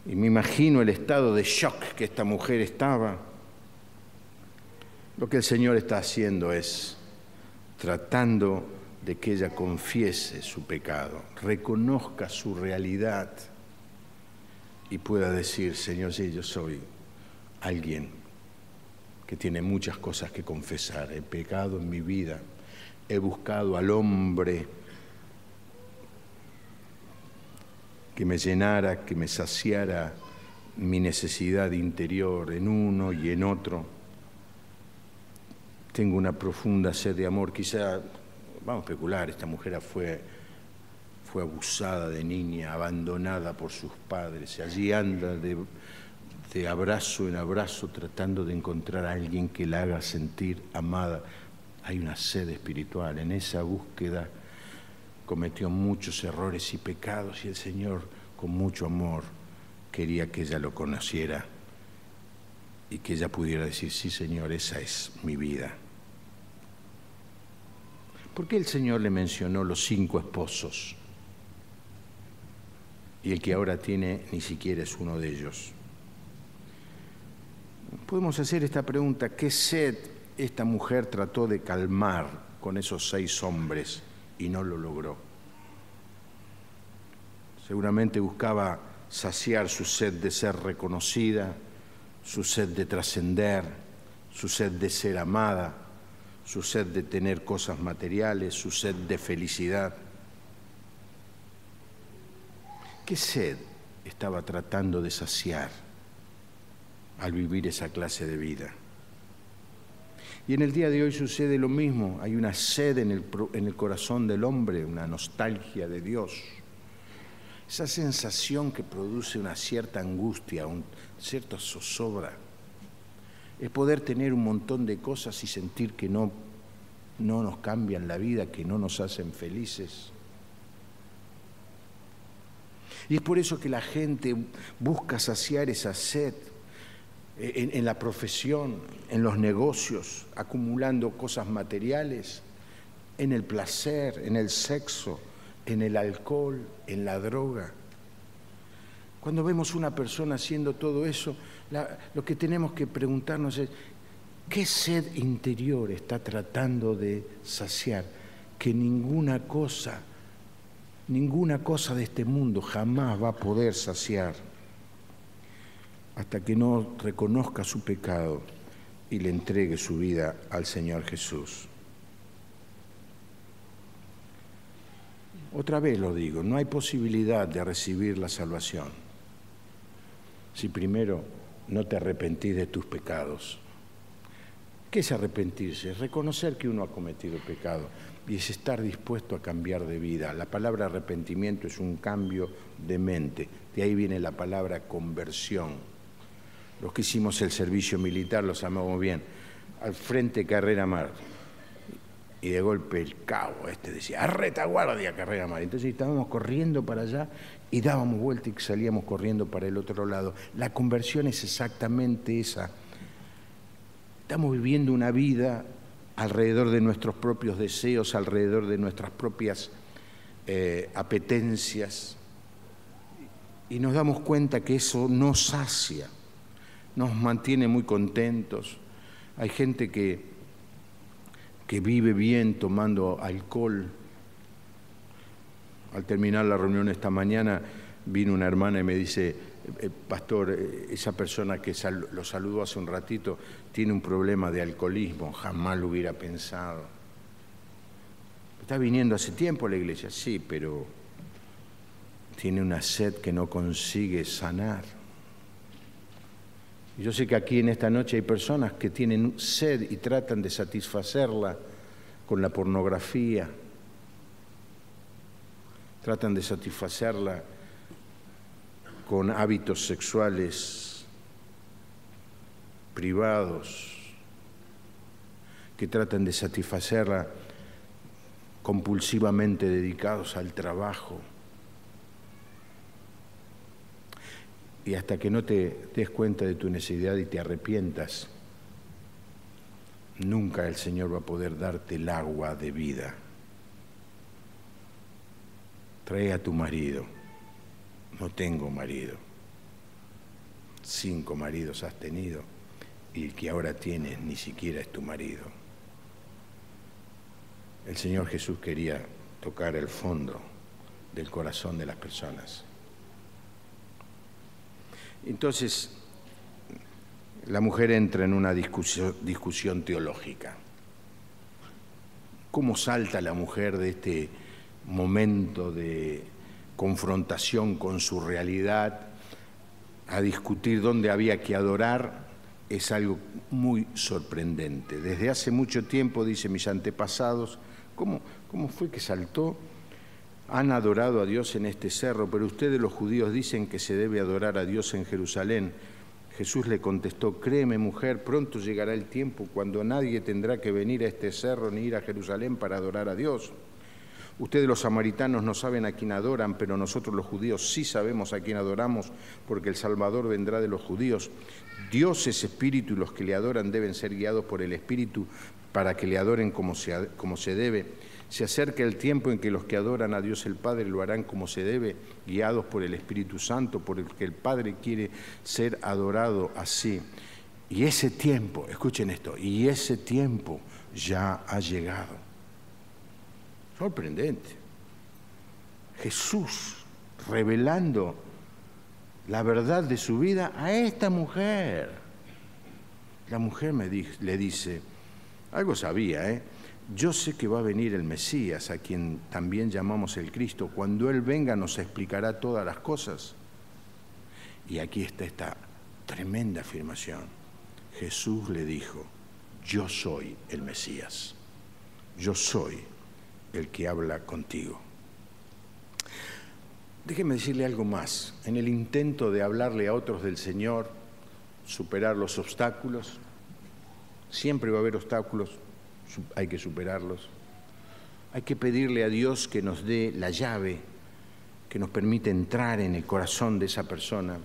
y me imagino el estado de shock que esta mujer estaba. Lo que el Señor está haciendo es tratando de que ella confiese su pecado, reconozca su realidad y pueda decir, Señor, sí, yo soy alguien que tiene muchas cosas que confesar. He pecado en mi vida, he buscado al hombre que me llenara, que me saciara mi necesidad interior en uno y en otro. Tengo una profunda sed de amor. Quizá, vamos a especular, esta mujer fue abusada de niña, abandonada por sus padres. Allí anda de abrazo en abrazo tratando de encontrar a alguien que la haga sentir amada. Hay una sed espiritual. En esa búsqueda cometió muchos errores y pecados y el Señor, con mucho amor, quería que ella lo conociera y que ella pudiera decir, sí, Señor, esa es mi vida. ¿Por qué el Señor le mencionó los 5 esposos? Y el que ahora tiene ni siquiera es uno de ellos. Podemos hacer esta pregunta, ¿qué sed esta mujer trató de calmar con esos 6 hombres y no lo logró? Seguramente buscaba saciar su sed de ser reconocida, su sed de trascender, su sed de ser amada, su sed de tener cosas materiales, su sed de felicidad. ¿Qué sed estaba tratando de saciar al vivir esa clase de vida? Y en el día de hoy sucede lo mismo. Hay una sed en el corazón del hombre, una nostalgia de Dios. Esa sensación que produce una cierta angustia, un cierta zozobra. Es poder tener un montón de cosas y sentir que no nos cambian la vida, que no nos hacen felices. Y es por eso que la gente busca saciar esa sed en la profesión, en los negocios, acumulando cosas materiales, en el placer, en el sexo, en el alcohol, en la droga. Cuando vemos una persona haciendo todo eso, lo que tenemos que preguntarnos es, ¿qué sed interior está tratando de saciar? Que ninguna cosa de este mundo jamás va a poder saciar hasta que no reconozca su pecado y le entregue su vida al Señor Jesús. Otra vez lo digo, no hay posibilidad de recibir la salvación si primero no te arrepentís de tus pecados. ¿Qué es arrepentirse? Es reconocer que uno ha cometido pecado y es estar dispuesto a cambiar de vida. La palabra arrepentimiento es un cambio de mente. De ahí viene la palabra conversión. Los que hicimos el servicio militar lo sabemos bien. Al frente Carrera Mar. Y de golpe el cabo decía, ¡a retaguardia, carrera mar! Entonces estábamos corriendo para allá y dábamos vuelta y salíamos corriendo para el otro lado. La conversión es exactamente esa. Estamos viviendo una vida alrededor de nuestros propios deseos, alrededor de nuestras propias apetencias, y nos damos cuenta que eso nos sacia, nos mantiene muy contentos. Hay gente que vive bien tomando alcohol. Al terminar la reunión esta mañana, vino una hermana y me dice, pastor, esa persona que lo saludó hace un ratito tiene un problema de alcoholismo, jamás lo hubiera pensado. ¿Está viniendo hace tiempo a la iglesia? Sí, pero tiene una sed que no consigue sanar. Y yo sé que aquí en esta noche hay personas que tienen sed y tratan de satisfacerla con la pornografía, tratan de satisfacerla con hábitos sexuales privados, que tratan de satisfacerla compulsivamente dedicados al trabajo. Y hasta que no te des cuenta de tu necesidad y te arrepientas, nunca el Señor va a poder darte el agua de vida. Trae a tu marido. No tengo marido. 5 maridos has tenido y el que ahora tienes ni siquiera es tu marido. El Señor Jesús quería tocar el fondo del corazón de las personas. Entonces, la mujer entra en una discusión teológica. ¿Cómo salta la mujer de este momento de confrontación con su realidad a discutir dónde había que adorar? Es algo muy sorprendente. Desde hace mucho tiempo, dicen mis antepasados, ¿cómo fue que saltó? Han adorado a Dios en este cerro, pero ustedes los judíos dicen que se debe adorar a Dios en Jerusalén. Jesús le contestó, créeme mujer, pronto llegará el tiempo cuando nadie tendrá que venir a este cerro ni ir a Jerusalén para adorar a Dios. Ustedes los samaritanos no saben a quién adoran, pero nosotros los judíos sí sabemos a quién adoramos, porque el Salvador vendrá de los judíos. Dios es espíritu y los que le adoran deben ser guiados por el espíritu para que le adoren como se debe. Se acerca el tiempo en que los que adoran a Dios el Padre lo harán como se debe, guiados por el Espíritu Santo, por el que el Padre quiere ser adorado así. Y ese tiempo, escuchen esto, y ese tiempo ya ha llegado. Sorprendente. Jesús revelando la verdad de su vida a esta mujer. La mujer le dice, algo sabía, yo sé que va a venir el Mesías, a quien también llamamos el Cristo. Cuando Él venga nos explicará todas las cosas. Y aquí está esta tremenda afirmación. Jesús le dijo, yo soy el Mesías. Yo soy el que habla contigo. Déjeme decirle algo más. En el intento de hablarle a otros del Señor, superar los obstáculos, siempre va a haber obstáculos, hay que superarlos. Hay que pedirle a Dios que nos dé la llave que nos permite entrar en el corazón de esa persona.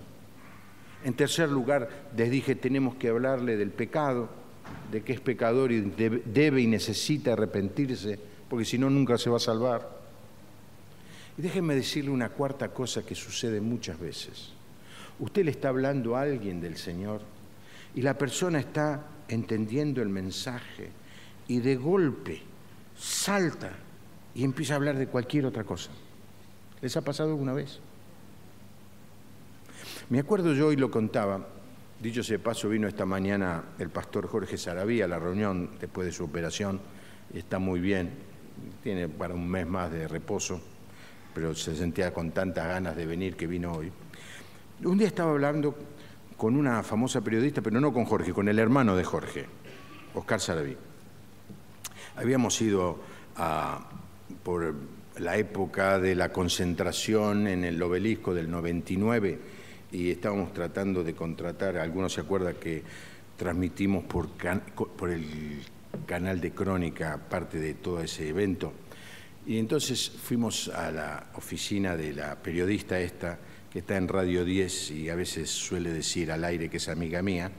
En tercer lugar, les dije, tenemos que hablarle del pecado, de que es pecador y debe y necesita arrepentirse, porque si no, nunca se va a salvar. Y déjenme decirle una cuarta cosa que sucede muchas veces. Usted le está hablando a alguien del Señor y la persona está entendiendo el mensaje y de golpe salta y empieza a hablar de cualquier otra cosa. ¿Les ha pasado alguna vez? Me acuerdo yo y lo contaba, dicho sea de paso, vino esta mañana el pastor Jorge Sarabí a la reunión después de su operación, y está muy bien, tiene para un mes más de reposo, pero se sentía con tantas ganas de venir que vino hoy. Un día estaba hablando con una famosa periodista, pero no con Jorge, con el hermano de Jorge, Oscar Sarabí. Habíamos ido por la época de la concentración en el Obelisco del 99 y estábamos tratando de contratar, algunos se acuerdan que transmitimos por el canal de Crónica, parte de todo ese evento. Y entonces fuimos a la oficina de la periodista esta, que está en Radio 10 y a veces suele decir al aire que es amiga mía,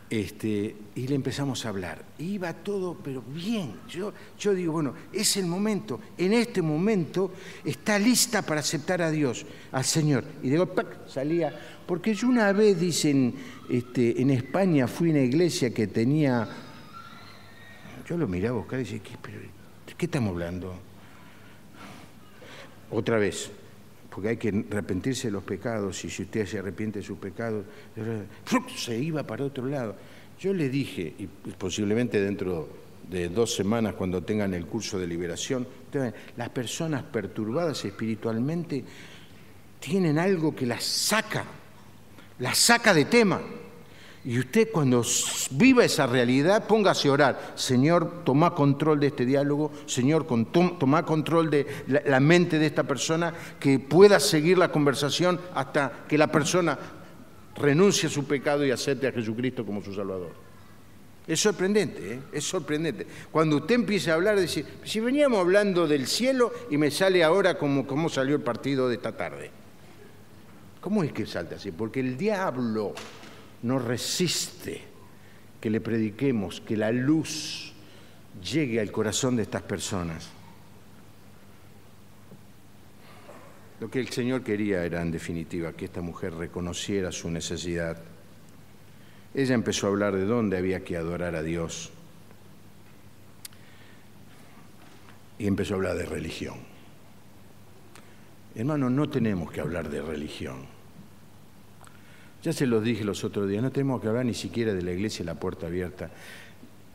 y le empezamos a hablar. Iba todo, pero bien. Yo digo, bueno, es el momento. En este momento está lista para aceptar a Dios, al Señor. Y digo, ¡pac! Salía. Porque yo una vez, dicen, en España fui a una iglesia que tenía... Yo lo miraba a buscar y decía, ¿de qué estamos hablando? Otra vez. Porque hay que arrepentirse de los pecados, y si usted se arrepiente de sus pecados, se iba para otro lado. Yo le dije, y posiblemente dentro de 2 semanas, cuando tengan el curso de liberación, las personas perturbadas espiritualmente tienen algo que las saca de tema. Y usted, cuando viva esa realidad, póngase a orar. Señor, toma control de este diálogo. Señor, toma control de la mente de esta persona, que pueda seguir la conversación hasta que la persona renuncie a su pecado y acepte a Jesucristo como su Salvador. Es sorprendente, ¿eh? Es sorprendente. Cuando usted empieza a hablar, dice, si veníamos hablando del cielo y me sale ahora cómo salió el partido de esta tarde. ¿Cómo es que salta así? Porque el diablo no resiste que le prediquemos, que la luz llegue al corazón de estas personas. Lo que el Señor quería era, en definitiva, que esta mujer reconociera su necesidad. Ella empezó a hablar de dónde había que adorar a Dios. Y empezó a hablar de religión. Hermano, no tenemos que hablar de religión. Ya se los dije los otros días, no tenemos que hablar ni siquiera de la iglesia La Puerta Abierta.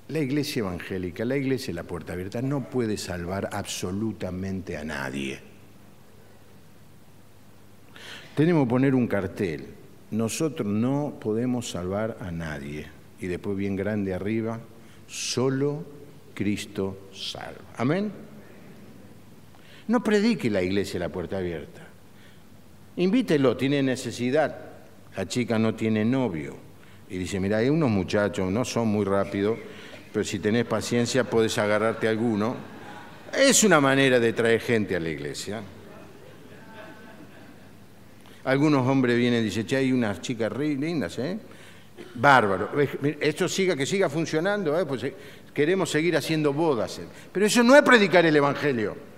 La iglesia evangélica, la iglesia La Puerta Abierta no puede salvar absolutamente a nadie. Tenemos que poner un cartel, nosotros no podemos salvar a nadie. Y después bien grande arriba, solo Cristo salva. ¿Amén? No predique la iglesia La Puerta Abierta. Invítelo, tiene necesidad. La chica no tiene novio. Y dice, mira, hay unos muchachos, no son muy rápidos, pero si tenés paciencia podés agarrarte a alguno. Es una manera de traer gente a la iglesia. Algunos hombres vienen y dicen, che, hay unas chicas lindas, ¿eh? Bárbaro. Esto que siga funcionando, ¿eh? Pues queremos seguir haciendo bodas. Pero eso no es predicar el evangelio.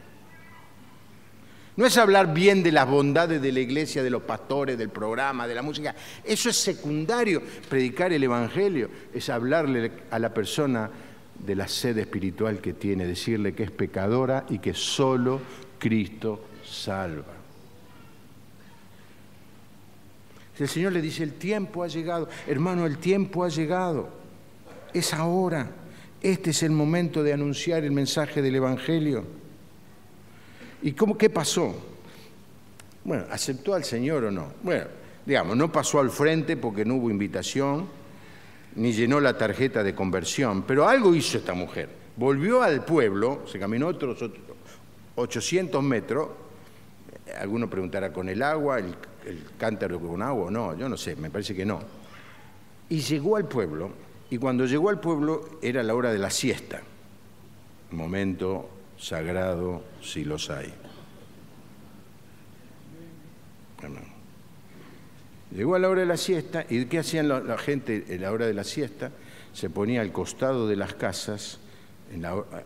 No es hablar bien de las bondades de la iglesia, de los pastores, del programa, de la música. Eso es secundario. Predicar el evangelio es hablarle a la persona de la sed espiritual que tiene, decirle que es pecadora y que solo Cristo salva. El Señor le dice, el tiempo ha llegado. Hermano, el tiempo ha llegado. Es ahora. Este es el momento de anunciar el mensaje del evangelio. ¿Y qué pasó? Bueno, ¿aceptó al Señor o no? Bueno, digamos, no pasó al frente porque no hubo invitación, ni llenó la tarjeta de conversión, pero algo hizo esta mujer. Volvió al pueblo, se caminó otros 800 metros, alguno preguntará, ¿con el agua, el cántaro con agua o no? Yo no sé, me parece que no. Y llegó al pueblo, y cuando llegó al pueblo era la hora de la siesta, momento sagrado si los hay. Llegó a la hora de la siesta, y ¿qué hacían la gente en la hora de la siesta? Se ponía al costado de las casas,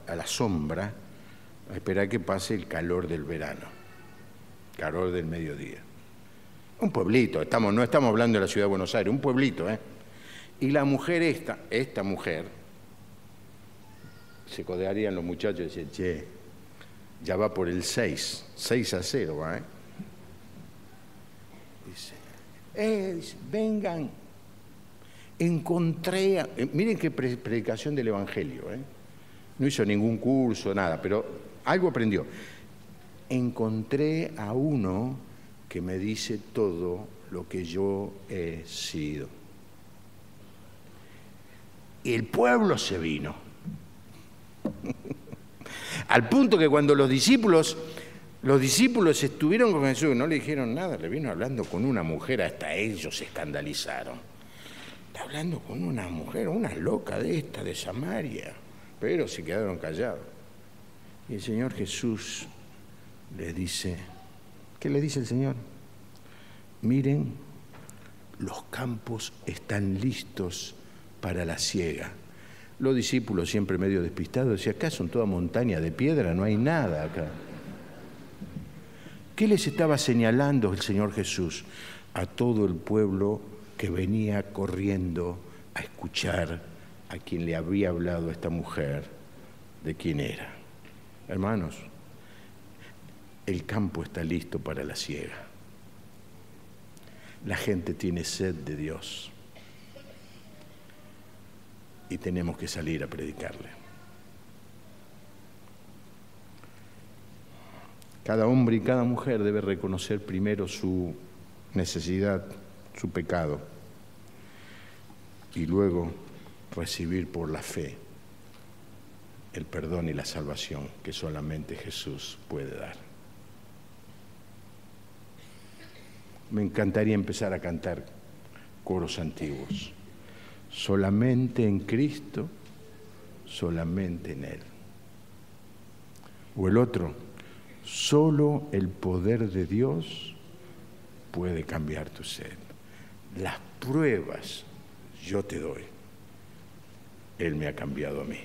a la sombra, a esperar que pase el calor del verano, calor del mediodía. Un pueblito, no estamos hablando de la ciudad de Buenos Aires, un pueblito, ¿eh? Y la mujer esta mujer, se codearían los muchachos y decían, che, ya va por el 6-0, ¿va? Dice, vengan, encontré, miren qué predicación del Evangelio, ¿eh? No hizo ningún curso, nada, pero algo aprendió. Encontré a uno que me dice todo lo que yo he sido. Y el pueblo se vino. Al punto que cuando los discípulos estuvieron con Jesús, no le dijeron nada, le vino hablando con una mujer, hasta ellos se escandalizaron. Está hablando con una mujer, una loca de Samaria. pero se quedaron callados. Y el Señor Jesús les dice, ¿qué le dice el Señor? Miren, los campos están listos para la siega. Los discípulos, siempre medio despistados, decían, acá son toda montaña de piedra, no hay nada acá. ¿Qué les estaba señalando el Señor Jesús? A todo el pueblo que venía corriendo a escuchar a quien le había hablado esta mujer de quién era. Hermanos, el campo está listo para la siega. La gente tiene sed de Dios y tenemos que salir a predicarle. Cada hombre y cada mujer debe reconocer primero su necesidad, su pecado, y luego recibir por la fe el perdón y la salvación que solamente Jesús puede dar. Me encantaría empezar a cantar coros antiguos. Solamente en Cristo, solamente en Él. O el otro, solo el poder de Dios puede cambiar tu sed. Las pruebas yo te doy. Él me ha cambiado a mí.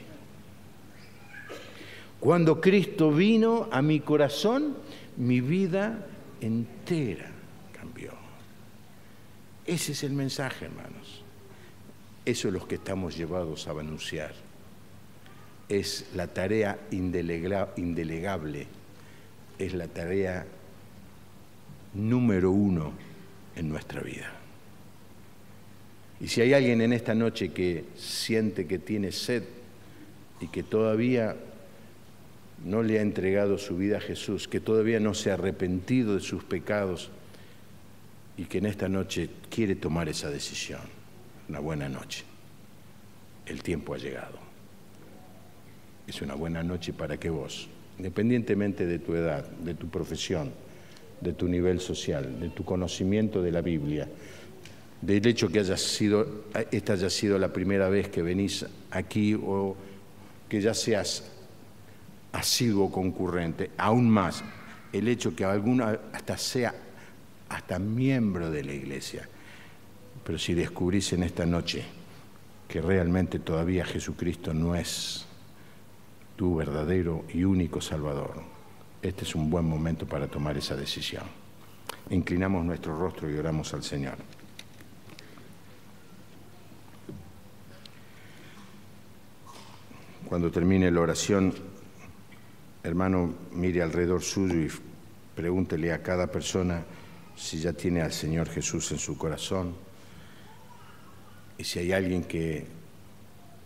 Cuando Cristo vino a mi corazón, mi vida entera cambió. Ese es el mensaje, hermanos. Eso es lo que estamos llevados a anunciar. Es la tarea indelegable, es la tarea número 1 en nuestra vida. Y si hay alguien en esta noche que siente que tiene sed y que todavía no le ha entregado su vida a Jesús, que todavía no se ha arrepentido de sus pecados y que en esta noche quiere tomar esa decisión, una buena noche. El tiempo ha llegado. Es una buena noche para que vos, independientemente de tu edad, de tu profesión, de tu nivel social, de tu conocimiento de la Biblia, del hecho que esta haya sido la primera vez que venís aquí o que ya seas asiduo concurrente, aún más el hecho que alguno hasta sea miembro de la iglesia. Pero si descubrís en esta noche que realmente todavía Jesucristo no es tu verdadero y único Salvador, este es un buen momento para tomar esa decisión. Inclinamos nuestro rostro y oramos al Señor. Cuando termine la oración, hermano, mire alrededor suyo y pregúntele a cada persona si ya tiene al Señor Jesús en su corazón. Y si hay alguien que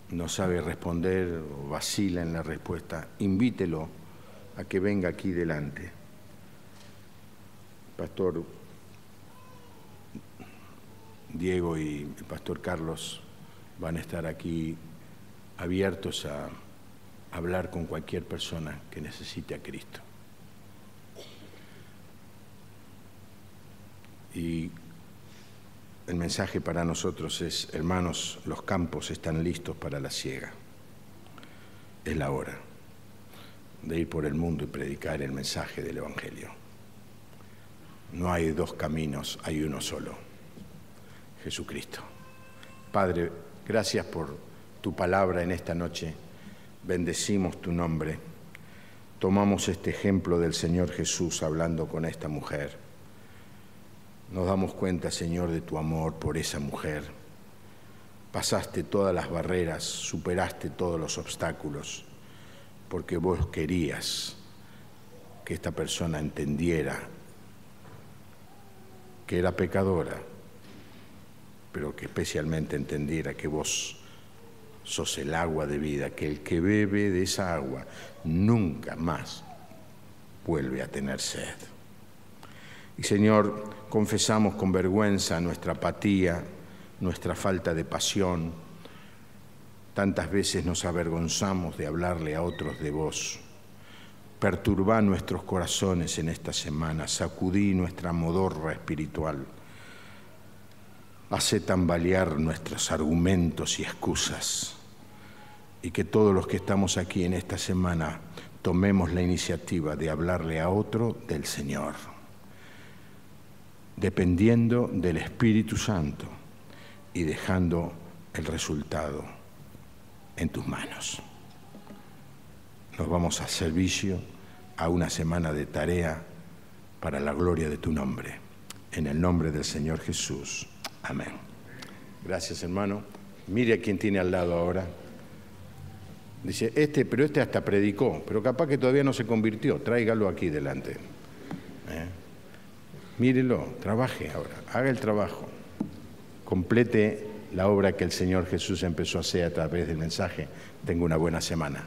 no sabe responder o vacila en la respuesta, invítelo a que venga aquí delante. Pastor Diego y el Pastor Carlos van a estar aquí abiertos a hablar con cualquier persona que necesite a Cristo. Y el mensaje para nosotros es, hermanos, los campos están listos para la siega. Es la hora de ir por el mundo y predicar el mensaje del Evangelio. No hay dos caminos, hay uno solo, Jesucristo. Padre, gracias por tu palabra en esta noche. Bendecimos tu nombre. Tomamos este ejemplo del Señor Jesús hablando con esta mujer. Nos damos cuenta, Señor, de tu amor por esa mujer. Pasaste todas las barreras, superaste todos los obstáculos, porque vos querías que esta persona entendiera que era pecadora, pero que especialmente entendiera que vos sos el agua de vida, que el que bebe de esa agua nunca más vuelve a tener sed. Y Señor, confesamos con vergüenza nuestra apatía, nuestra falta de pasión. Tantas veces nos avergonzamos de hablarle a otros de vos. Perturbá nuestros corazones en esta semana, sacudí nuestra modorra espiritual. Hace tambalear nuestros argumentos y excusas. y que todos los que estamos aquí en esta semana tomemos la iniciativa de hablarle a otro del Señor, dependiendo del Espíritu Santo y dejando el resultado en tus manos. Nos vamos a servicio, a una semana de tarea para la gloria de tu nombre. En el nombre del Señor Jesús. Amén. Gracias, hermano. Mire a quien tiene al lado ahora. Dice, pero este hasta predicó, pero capaz que todavía no se convirtió. Tráigalo aquí delante. Mírelo, trabaje ahora, haga el trabajo. Complete la obra que el Señor Jesús empezó a hacer a través del mensaje. Tenga una buena semana.